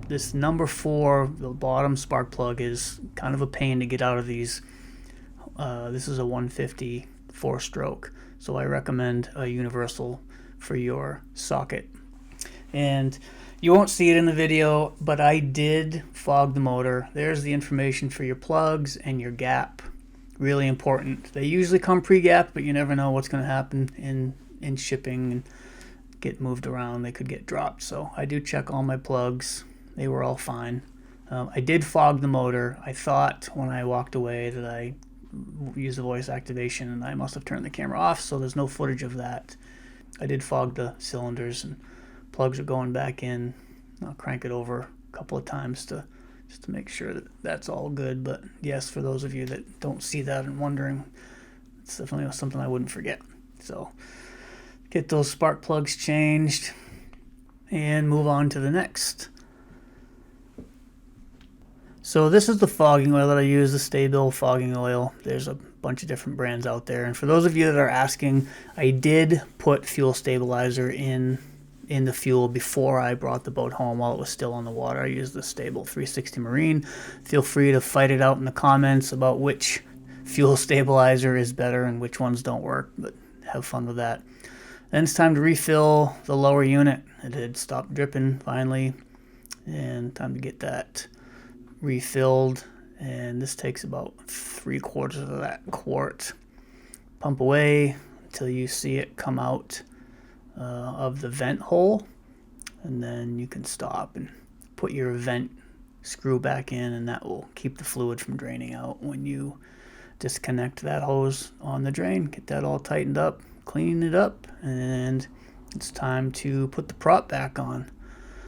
this number 4, the bottom spark plug, is kind of a pain to get out of these. This is a 150 4-stroke, so I recommend a universal for your socket. And you won't see it in the video, but I did fog the motor. There's the information for your plugs and your gap. Really important. They usually come pre-gapped, but you never know what's going to happen in shipping and get moved around. They could get dropped. So I do check all my plugs. They were all fine. I did fog the motor. I thought when I walked away that I used the voice activation, and I must have turned the camera off, so there's no footage of that. I did fog the cylinders, and plugs are going back in. I'll crank it over a couple of times just to make sure that that's all good. But yes, for those of you that don't see that and wondering, it's definitely something I wouldn't forget. So get those spark plugs changed and move on to the next. So this is the fogging oil that I use, the Sta-Bil fogging oil. There's a bunch of different brands out there. And for those of you that are asking, I did put fuel stabilizer in the fuel before I brought the boat home while it was still on the water. I used the Sta-Bil 360 Marine. Feel free to fight it out in the comments about which fuel stabilizer is better and which ones don't work, but have fun with that. Then it's time to refill the lower unit. It had stopped dripping finally, and time to get that refilled. And this takes about 3/4 of that quart. Pump away until you see it come out of the vent hole, and then you can stop and put your vent screw back in, and that will keep the fluid from draining out. When you disconnect that hose on the drain, get that all tightened up, clean it up, and it's time to put the prop back on.